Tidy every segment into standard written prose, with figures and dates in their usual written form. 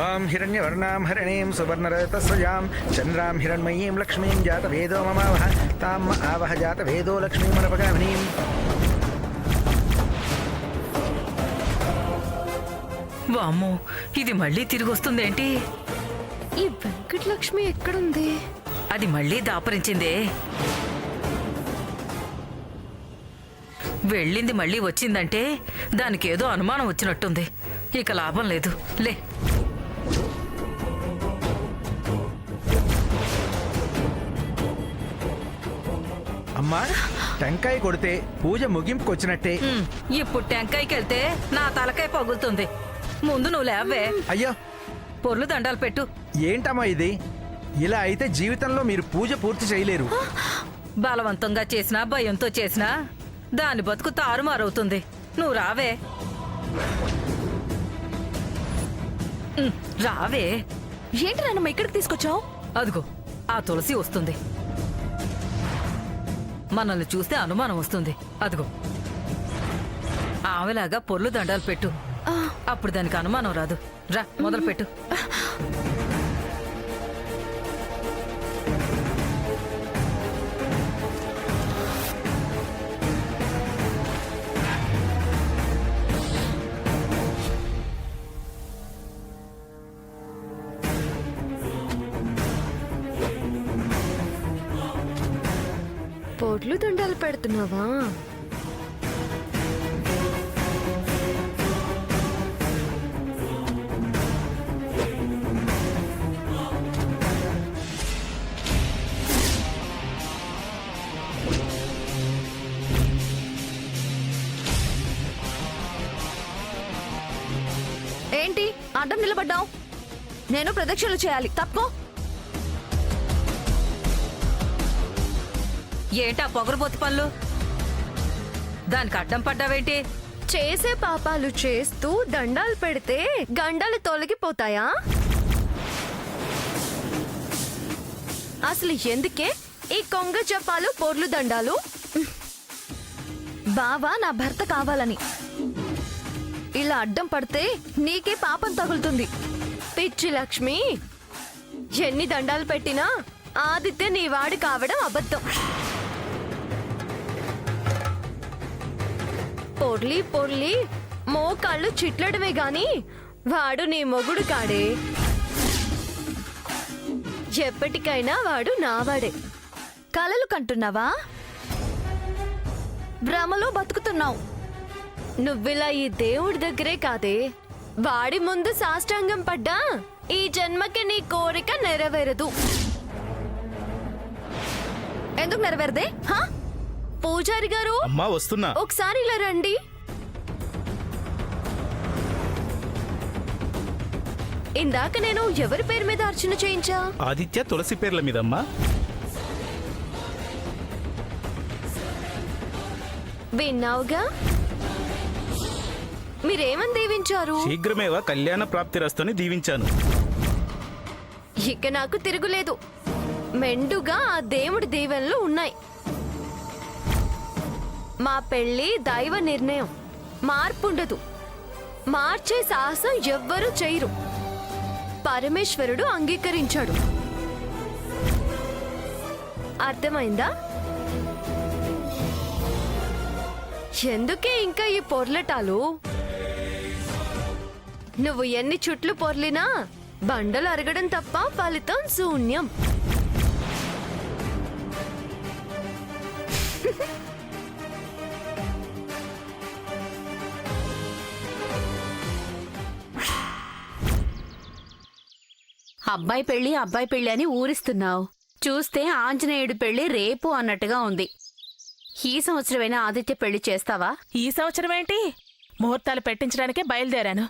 ఓం హిరణ్యవర్ణాం హరిణీం సువర్ణరతస్రజాం చంద్రాం హిరణ్మయీం లక్ష్మీం జాతవేదో మమావహ తాం ఆవహ జాతవేదో లక్ష్మీమనపగామినీం. వామ్మో, ఇది మళ్ళీ తిరిగి వస్తుందేంటి? ఈ వెంకటలక్ష్మి ఎక్కడుంది? అది మళ్ళీ దాపరించిందే. వెళ్ళింది మళ్ళీ వచ్చిందంటే దానికేదో అనుమానం వచ్చినట్టుంది. ఇక లాభం లేదు, లే. అమ్మా, టెంకాయ కొడితే పూజ ముగింపుకొచ్చినట్టే. ఇప్పుడు టెంకాయకి వెళ్తే నా తలకాయ పగులుతుంది. ముందు నువ్వు లేవే. అయ్యో, పొర్లు దండాలు పెట్టు. ఏంటమ్మా ఇది? ఇలా అయితే జీవితంలో మీరు పూజ పూర్తి చేయలేరు. బలవంతంగా చేసినా భయంతో చేసినా దాని బతుకు తారుమారవుతుంది. నువ్వు రావే. రావే. ఏంటి నాన్నమ్మ ఇక్కడికి తీసుకొచ్చావు? అదిగో ఆ తులసి వస్తుంది. మనల్ని చూస్తే అనుమానం వస్తుంది. అదిగో ఆమెలాగా పొర్లు దండాలు పెట్టు. అప్పుడు దానికి అనుమానం రాదు. రా, మొదలు పెట్టు. పొర్లు దండాలు పెడుతున్నావా? ఏంటి అడ్డం నిలబడ్డావు? నేను ప్రదక్షిణలు చేయాలి, తప్పుకో. ఏంటా పొగరబోతు పనులు? దానికి అడ్డం పడ్డావేంటి? చేసే పాపాలు చేస్తూ దండాలు పెడితే గండాలు తొలగిపోతాయా? అసలు ఎందుకే ఈ కొంగ జపాలు పొర్లు దండాలు? బావా నా భర్త కావాలని. ఇలా అడ్డం పడితే నీకే పాపం తగులుతుంది. పిచ్చి లక్ష్మి, ఎన్ని దండాలు పెట్టినా ఆదిత్య నీ వాడి కావడం అబద్ధం. పొర్లి పొర్లి మోకాళ్ళు చిట్లడమే గాని వాడు నీ మొగుడు కాడే. ఎప్పటికైనా వాడు నావాడే. కలలు కంటున్నావా? భ్రమలో బతుకుతున్నావు. నువ్విలా ఈ దేవుడి దగ్గరే కాదే, వాడి ముందు సాష్టాంగం పడ్డా ఈ జన్మకి నీ కోరిక నెరవేరదు. ఎందుకు నెరవేరదే? హా? పూజారి గారు, అమ్మా వస్తున్నా. ఒకసారి ఇలా రండి. ఇందాక నేను ఎవరి పేరు మీద అర్చన చేయించా? ఆదిత్య తులసి పేర్ల మీదమ్మా. విన్నావుగా. మీరేమని దీవించారు? శీఘ్రమేవా కళ్యాణ ప్రాప్తిరస్తని దీవించాను. ఇక నాకు తిరుగులేదు. మెండుగా ఆ దేవుడి దీవెనలు ఉన్నాయి. మా పెళ్లి దైవ నిర్ణయం, మార్పుండదు. మార్చే సాహసం ఎవ్వరూ చేయరు. పరమేశ్వరుడు అంగీకరించాడు. అర్థమైందా? ఎందుకే ఇంకా ఈ పొర్లటాలు? నువ్వు ఎన్ని చుట్లు పొర్లినా బండలు అరగడం తప్ప ఫలితం శూన్యం. అబ్బాయి పెళ్లి అని ఊరిస్తున్నావు. చూస్తే ఆంజనేయుడి పెళ్లి రేపు అన్నట్టుగా ఉంది. ఈ సంవత్సరమైనా ఆదిత్య పెళ్లి చేస్తావా? ఈ సంవత్సరం ఏంటి? ముహూర్తాలు పెట్టించడానికే బయలుదేరాను.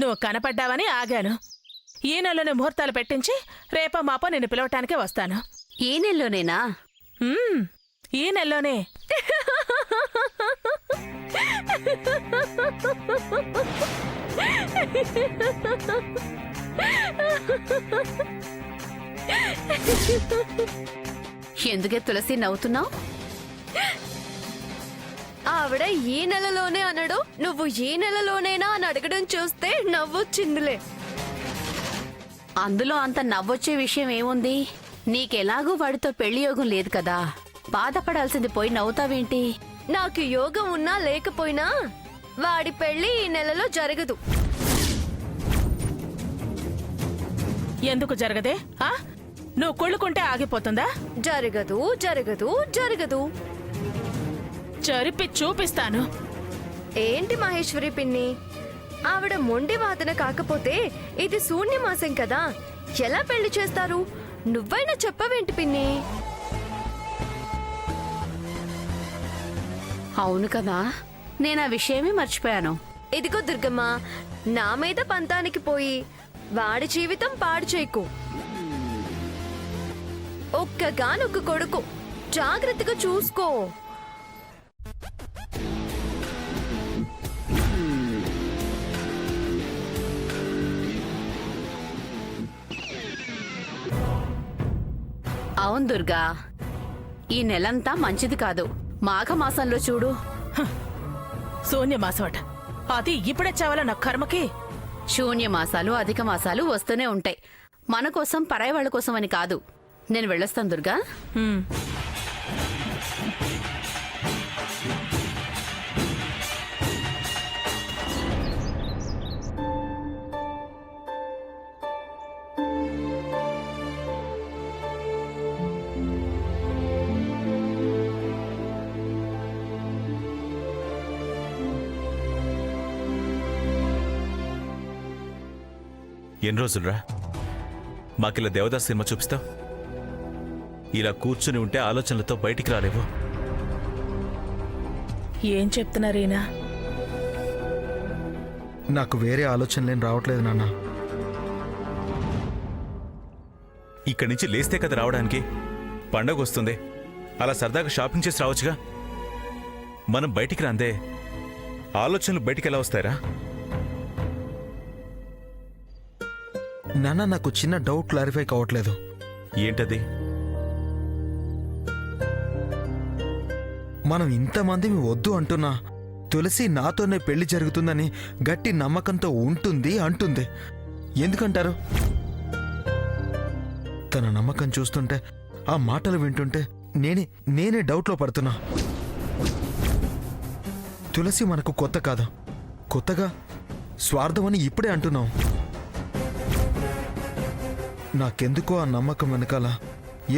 నువ్వు కనపడ్డావని ఆగాను. ఈ నెలలోనే ముహూర్తాలు పెట్టించి రేపో మాపో నిన్ను పిలవటానికే వస్తాను. ఈ నెలలోనేనా? ఈ నెలలోనే. ఎందుకే తులసి నవ్వుతున్నావు? ఆవిడ ఈ నెలలోనే అనడు, నువ్వు ఈ నెలలోనేనా అని అడగడం చూస్తే నవ్వొచ్చిందిలే. అందులో అంత నవ్వొచ్చే విషయం ఏముంది? నీకెలాగూ వాడితో పెళ్లి యోగం లేదు కదా, బాధపడాల్సింది పోయి నవ్వుతావేంటి? నాకు యోగం ఉన్నా లేకపోయినా వాడి పెళ్లి ఈ నెలలో జరగదు. ఎందుకు జరగదే? ఆ నువ్వు కుళ్ళుకుంటే ఆగిపోతుందా? జరగదు జరగదు జరగదు. చరిపి చూపిస్తాను. ఏంటి మహేశ్వరి పిన్ని, ఆవిడ మొండి వాదన కాకపోతే ఇది శూన్యమాసం కదా, ఎలా పెళ్లి చేస్తారు? నువ్వైనా చెప్పవేంటి పిన్ని? అవును కదా, నేను ఆ విషయమే మర్చిపోయాను. ఇదిగో దుర్గమ్మ, నా మీద పంతానికి పోయి వాడి జీవితం పాడు చేయకు. ఒక్కగానొక్క కొడుకు, జాగ్రత్తగా చూసుకో. అవును దుర్గా, ఈ నెలంతా మంచిది కాదు. మాఘమాసంలో చూడు. శూన్యమాసం అట, అది ఇప్పుడే చావాల నా కర్మకి. శూన్యమాసాలు అధిక మాసాలు వస్తూనే ఉంటాయి. మన కోసం పరాయి వాళ్ళ కోసం అని కాదు. నేను వెళ్ళొస్తాను దుర్గా. హ్మ్. ఎన్ని రోజులరా మాకిలా దేవదాస్ సినిమా చూపిస్తావు? ఇలా కూర్చుని ఉంటే ఆలోచనలతో బయటికి రాలేవు. ఏం చెప్తున్నారేనా? నాకు వేరే ఆలోచనలేం రావట్లేదు నాన్న. ఇక్కడి నుంచి లేస్తే కదా రావడానికి. పండగ వస్తుంది, అలా సరదాగా షాపింగ్ చేసి రావచ్చుగా. మనం బయటికి రాందే ఆలోచనలు బయటికి ఎలా వస్తాయరా? నాన్న, నాకు చిన్న డౌట్ క్లారిఫై కావట్లేదు. ఏంటది? మనం ఇంతమంది వద్దు అంటున్నా తులసి నాతోనే పెళ్లి జరుగుతుందని గట్టి నమ్మకంతో ఉంటుంది అంటుంది. ఎందుకంటారు? తన నమ్మకం చూస్తుంటే, ఆ మాటలు వింటుంటే నేనే డౌట్లో పడుతున్నా. తులసి మనకు కొత్త కాదు, కొత్తగా స్వార్థమని ఇప్పుడే అంటున్నాం. నాకెందుకో ఆ నమ్మకం వెనకాల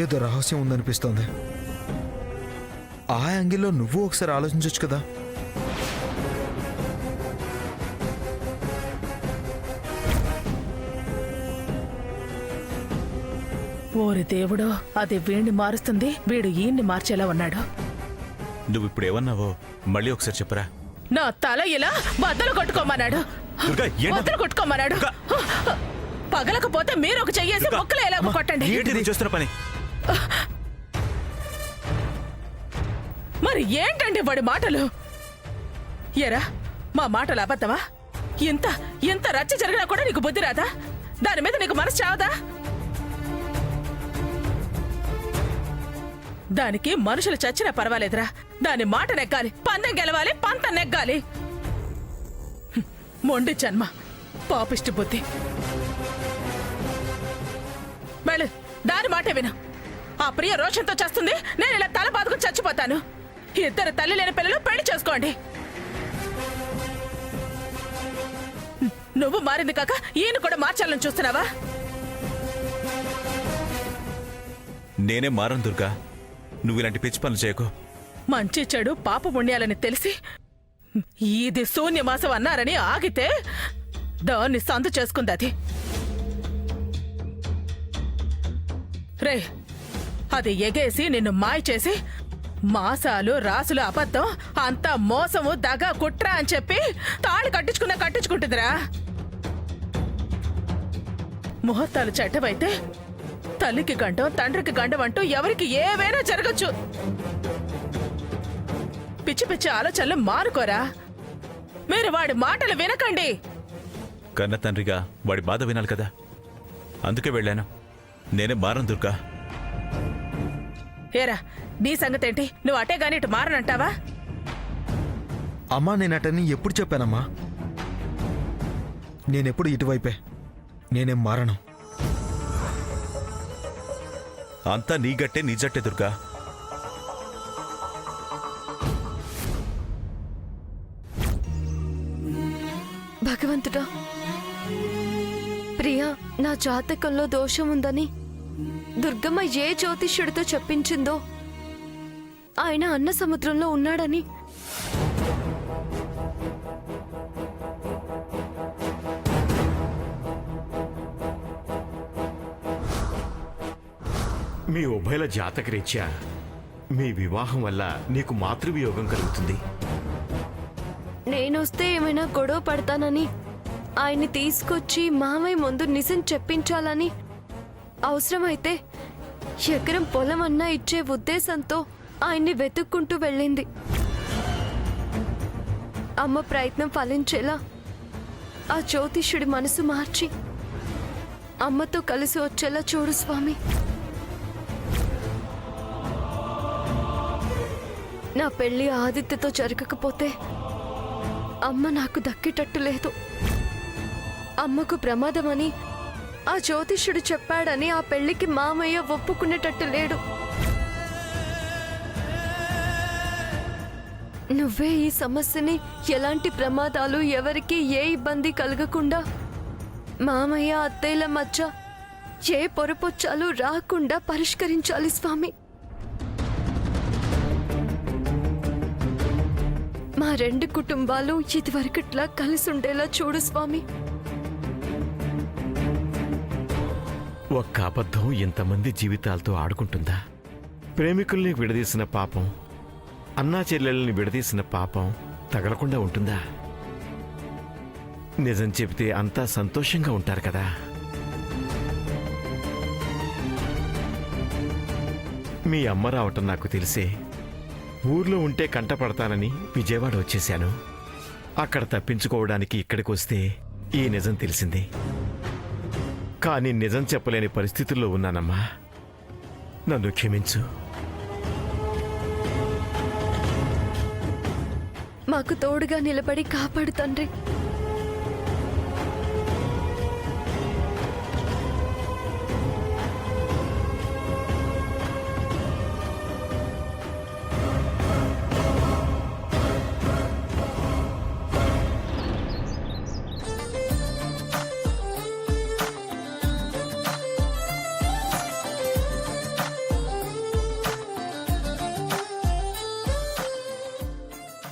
ఏదో రహస్యం ఉందనిపిస్తోంది. ఆ యాంగిల్లో నువ్వు ఒకసారి ఆలోచించవచ్చు కదా. ఓరి దేవుడో, అది వీణ్ణి మారుస్తుంది, వీడు ఈయన్ని మార్చేలా ఉన్నాడు. నువ్వు ఇప్పుడు ఏమన్నావో మళ్ళీ ఒకసారి చెప్పరా. నా తల ఇలా బద్దలు కొట్టుకోమన్నాడు. దుర్గా, ఏంటి? బద్దలు కొట్టుకోమన్నాడు. పగలకపోతే మీరు ఒక చెయ్యేసి మొక్కలు ఎలా కొట్టండి. ఏంటి నువ్వు చేస్తున్న పని? మరి ఏంటండి వాడి మాటలు? ఎరా, మా మాటలు అబద్ధమా? ఇంత రచ్చ జరిగినా కూడా నీకు బుద్ధి రాదా? దాని మీద నీకు మనసు చావదా? దానికి మనుషులు చచ్చినా పర్వాలేదురా, దాని మాట నెగ్గాలి, పందెం గెలవాలి, పంతం నెగ్గాలి. మొండి జన్మ, పాపిష్టి బుద్ధి. వెళ్ళు, దాని మాటే విను. ఆ ప్రియ రోషంతో చేస్తుంది, నేను ఇలా తల బాదుకుని చచ్చిపోతాను. ఇద్దరు తల్లి లేని పిల్లలు పెళ్లి చేసుకోండి. నువ్వు మారింది కాక ఈయన కూడా మార్చాలని చూస్తున్నావా? నేనే మారను దుర్గా, నువ్వు ఇలాంటి పిచ్చి పనులు చేయకు. మంచి చెడు పాప పుణ్యాలని తెలిసి ఇది శూన్యమాసం అన్నారని ఆగితే దాన్ని సందు చేసుకుంది అది. రే, అది ఎగేసి నిన్ను మాయ చేసి మాసాలు రాసులు అబద్ధం అంతా మోసము దగ కుట్ర అని చెప్పి తాళి కట్టించుకుంటుందిరా. ముహూర్తాలు చెడ్డవైతే తల్లికి గండం తండ్రికి గండం అంటూ ఎవరికి ఏవైనా జరగచ్చు. పిచ్చి పిచ్చి ఆలోచనలు మానుకోరా. మీరు వాడి మాటలు వినకండి. కన్న తండ్రిగా వాడి బాధ వినాలి కదా, అందుకే వెళ్ళాను. నేనే మారను దుర్గా. ఏరా, నీ సంగతేంటి? నువ్వు అటే గాని ఇటు మారనంటావా? అమ్మా, నేనటని ఎప్పుడు చెప్పానమ్మా? నేనెప్పుడు ఇటువైపే. నేనేం మారను. అంతా నీ గట్టే నీ జట్టే దుర్గా. భగవంతుడా, ప్రియా నా జాతకంలో దోషం ఉందని దుర్గమ్మ ఏ జ్యోతిష్యుడితో చెప్పించిందో ఆయన అన్న సముద్రంలో ఉన్నాడని మీ ఉభయల జాతకరీత్యా మీ వివాహం వల్ల నీకు మాతృవియోగం కలుగుతుంది. నేనొస్తే ఏమైనా గొడవ పడతానని ఆయన్ని తీసుకొచ్చి మామయ్య ముందు నిజం చెప్పించాలని, అవసరమైతే ఎకరం పొలం అన్నా ఇచ్చే ఉద్దేశంతో ఆయన్ని వెతుక్కుంటూ వెళ్ళింది. అమ్మ ప్రయత్నం ఫలించేలా ఆ జ్యోతిష్యుడి మనసు మార్చి అమ్మతో కలిసి వచ్చేలా చూడు స్వామి. నా పెళ్లి ఆదిత్యతో జరగకపోతే అమ్మ నాకు దక్కేటట్టు లేదు. అమ్మకు ప్రమాదమని ఆ జ్యోతిష్యుడు చెప్పాడని ఆ పెళ్లికి మామయ్య ఒప్పుకునేటట్టు లేడు. నువ్వే ఈ సమస్యని ఎలాంటి ప్రమాదాలు, ఎవరికి ఏ ఇబ్బంది కలగకుండా, మామయ్య అత్తయ్యల మధ్య ఏ పొరపొచ్చాలు రాకుండా పరిష్కరించాలి స్వామి. మా రెండు కుటుంబాలు ఇదివరకట్లా కలిసి ఉండేలా చూడు స్వామి. ఒక్క అబద్ధం ఇంతమంది జీవితాలతో ఆడుకుంటుందా? ప్రేమికుల్ని విడదీసిన పాపం, అన్నా చెల్లెల్ని విడదీసిన పాపం తగలకుండా ఉంటుందా? నిజం చెబితే అంతా సంతోషంగా ఉంటారు కదా. మీ అమ్మ రావటం నాకు తెలిసే ఊర్లో ఉంటే కంటపడతానని విజయవాడ వచ్చేశాను. అక్కడ తప్పించుకోవడానికి ఇక్కడికి వస్తే ఈ నిజం తెలిసింది. కానీ నిజం చెప్పలేని పరిస్థితుల్లో ఉన్నానమ్మా. నన్ను క్షమించు. మాకు తోడుగా నిలబడి కాపాడు తండ్రి.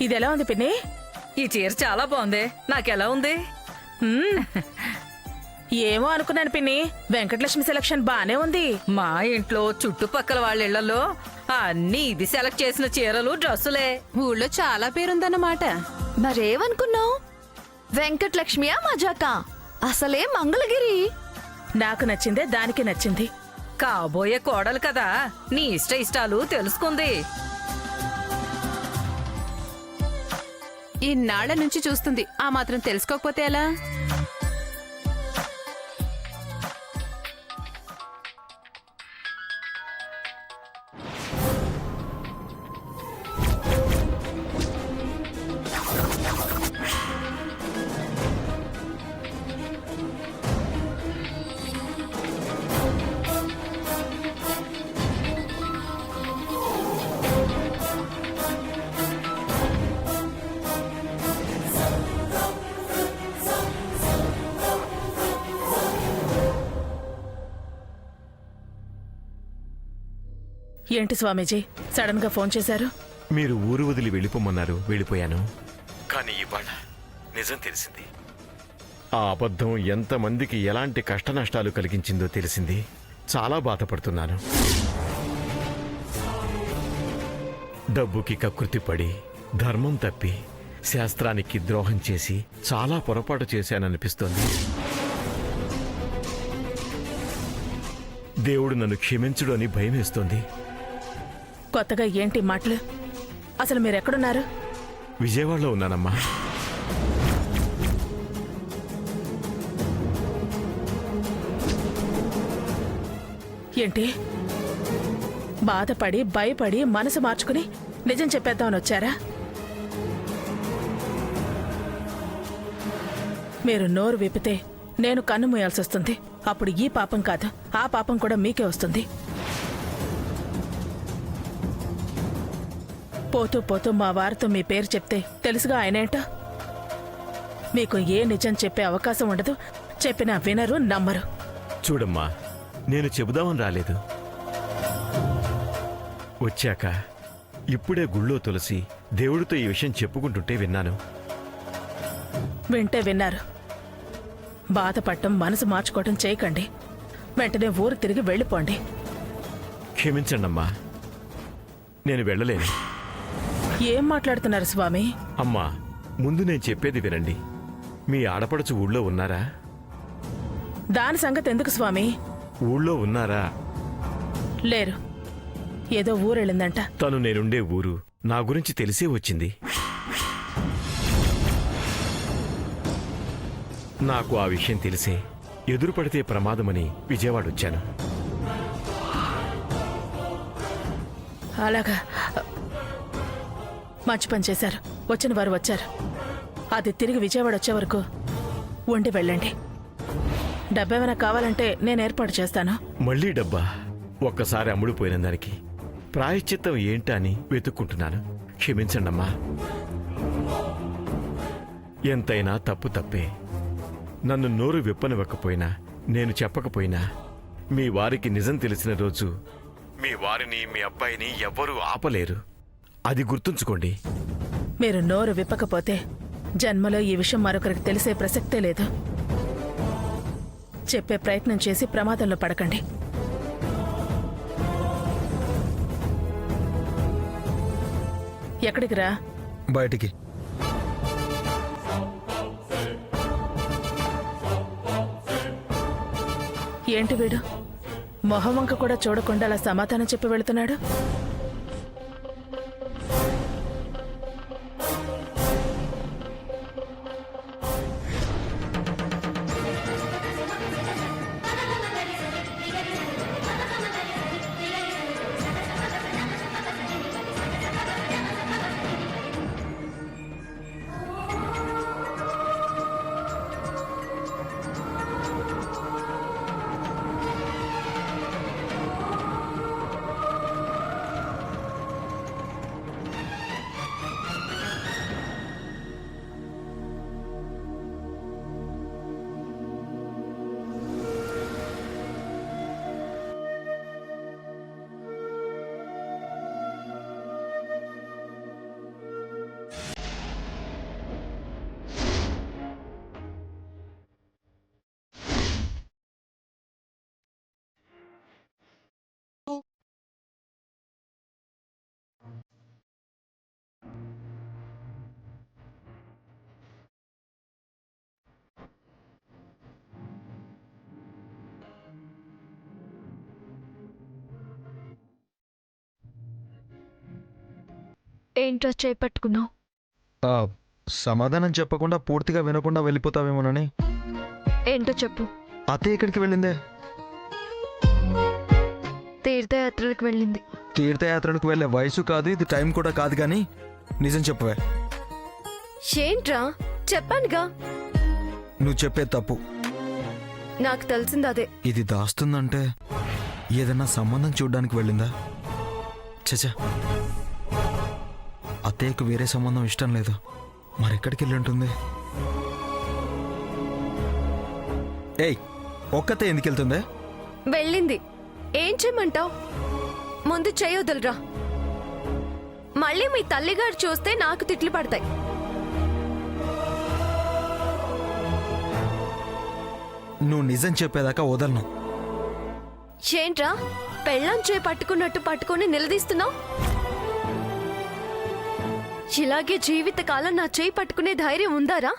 ఇది ఎలా ఉంది పిన్ని? ఈ చీర చాలా బాగుంది. నాకెలా ఉంది? ఏమో అనుకున్నాను పిన్ని, వెంకటలక్ష్మి సెలక్షన్ బానే ఉంది. మా ఇంట్లో చుట్టుపక్కల వాళ్ళ ఇళ్లలో అన్ని ఇది సెలెక్ట్ చేసిన చీరలు, డ్రెస్సులే. ఊళ్ళో చాలా పేరుందన్నమాట. మరేమనుకున్నావు? వెంకటలక్ష్మియా మజాకా? అసలే మంగళగిరి. నాకు నచ్చిందే దానికి నచ్చింది. కాబోయే కోడలు కదా, నీ ఇష్టాలు తెలుసుకుంది. ఇన్నాళ్ల నుంచి చూస్తుంది, ఆ మాత్రం తెలుసుకోకపోతే ఎలా? ఏంటి స్వామీజీ సడన్ గా ఫోన్ చేశారు? మీరు ఊరు వదిలి వెళ్ళిపోమన్నారు, వెళ్ళిపోయాను. కానీ ఇవాళ నిజం తెలిసింది. ఆ అబద్ధం ఎంతమందికి ఎలాంటి కష్ట నష్టాలు కలిగించిందో తెలిసింది. చాలా బాధపడుతున్నాను. డబ్బుకి కకృతి పడి, ధర్మం తప్పి, శాస్త్రానికి ద్రోహం చేసి చాలా పొరపాటు చేశాననిపిస్తోంది. దేవుడు నన్ను క్షమించుడు అని భయం వేస్తోంది. కొత్తగా ఏంటి మాటలు? అసలు మీరెక్కడున్నారు? విజయవాడలో ఉన్నానమ్మా. ఏంటి? బాధపడి భయపడి మనసు మార్చుకుని నిజం చెప్పేద్దామని వచ్చారా? మీరు నోరు విప్పితే నేను కన్ను మూయాల్సి వస్తుంది. అప్పుడు ఈ పాపం కాదు, ఆ పాపం కూడా మీకే వస్తుంది. పోతూ పోతూ మా వారితో మీ పేరు చెప్తే తెలుసుగా ఆయనేంటో. మీకు ఏ నిజం చెప్పే అవకాశం ఉండదు. చెప్పినా వినరు, నమ్మరు. చూడమ్మా, నేను చెబుదామని రాలేదు. వచ్చాక ఇప్పుడే గుళ్ళో తులసి దేవుడితో ఈ విషయం చెప్పుకుంటుంటే విన్నాను. వింటే విన్నారు. బాధపడటం, మనసు మార్చుకోవటం చేయకండి. వెంటనే ఊరు తిరిగి వెళ్ళిపోండి. క్షమించండమ్మా, నేను వెళ్ళలేను. ఏం మాట్లాడుతున్నారు స్వామి? అమ్మా, ముందు నేను చెప్పేది వినండి. మీ ఆడపడుచు ఊళ్ళో ఉన్నారా? దాని సంగతి ఎందుకు స్వామి? ఊళ్ళో ఉన్నారా? లేరు. ఏదో ఊరెళ్ళిందంట. తను నేనుండే ఊరు నా గురించి తెలిసే వచ్చింది. నాకు ఆ విషయం తెలిసే ఎదురుపడితే ప్రమాదమని విజయవాడ వచ్చాను. అలాగా, మంచి పని చేశారు. వచ్చిన వారు వచ్చారు. అది తిరిగి విజయవాడ వచ్చే వరకు ఉండి వెళ్ళండి. డబ్బేమైనా కావాలంటే నేను ఏర్పాటు చేస్తాను. మళ్ళీ డబ్బా? ఒక్కసారి అమ్ముడుపోయిన దానికి ప్రాయశ్చిత్తం ఏంటా అని వెతుక్కుంటున్నాను. క్షమించండమ్మా. ఎంతైనా తప్పు తప్పే. నన్ను నోరు విప్పనివ్వకపోయినా, నేను చెప్పకపోయినా, మీ వారికి నిజం తెలిసిన రోజు మీ వారిని, మీ అబ్బాయిని ఎవ్వరూ ఆపలేరు. అది గుర్తుంచుకోండి. మీరు నోరు విప్పకపోతే జన్మలో ఈ విషయం మరొకరికి తెలిసే ప్రసక్తే లేదు. చెప్పే ప్రయత్నం చేసి ప్రమాదంలో పడకండి. ఎక్కడికి రా? బయటికి. ఏంటి వీడు మొహం వంక కూడా చూడకుండా అలా సమాధానం చెప్పి వెళుతున్నాడు? ఏంటో చేపట్టుకున్నావు? సమాధానం చెప్పకుండా పూర్తిగా వినకుండా వెళ్ళిపోతావేమోనని. ఏంటో చెప్పు. అత్తయ్య ఎక్కడికి వెళ్ళిందే? తీర్థయాత్రలకు వెళ్ళింది. తీర్థయాత్రలకు వెళ్ళే వయసు కాదు ఇది, టైం కూడా కాదు. కానీ నిజం చెప్పవే. ఏంట్రా? చెప్పానుగా. నువ్వు చెప్పే తప్పు. నాకు తెలిసింది అదే. ఇది దాస్తుందంటే ఏదన్నా సంబంధం చూడ్డానికి వెళ్ళిందా? చచా, అత్తయ్యకు వేరే సంబంధం ఇష్టం లేదు. మరెక్కడికి వెళ్ళి ఉంటుంది? ఏయ్, ఒక్కతే ఎందుకు వెళ్తుందే? వెళ్ళింది. ఏం చేయమంటావు? ముందు చేయొద్దులరా. మళ్ళీ మీ తల్లిగారు చూస్తే నాకు తిట్లు పడతాయి. నువ్వు నిజం చెప్పేదాకా వదలను. ఏంట్రా పెళ్ళాం చేయి పట్టుకున్నట్టు పట్టుకొని నిలదీస్తున్నావు? ఇలాగే జీవితకాలం నా చేయి పట్టుకునే ధైర్యం ఉందారా?